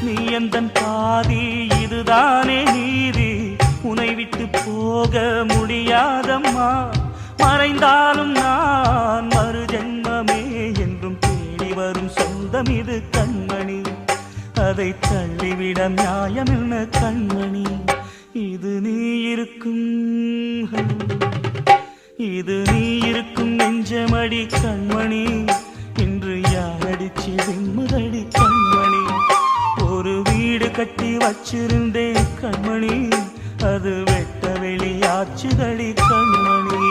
நீ எந்தன் பாதி, இதுதானே நீதி. உனை விட்டு போக முடியாதம்மா. மறைந்தாலும் நான் மறு ஜென்மமே என்றும் தேடி வரும் சொந்தம் இது கண்மணி. அதை தள்ளிவிட நியாயம் என்ன கண்மணி. இது நீ இருக்கும், இது நீ இருக்கும் நெஞ்சமடி கண்மணி. இன்று யாரடிச்சு விம்முதடி கண்மணி. ஒரு வீடு கட்டி வச்சிருந்தேன் கண்மணி, அது வெட்ட வெளியாச்சுதடி கண்மணி.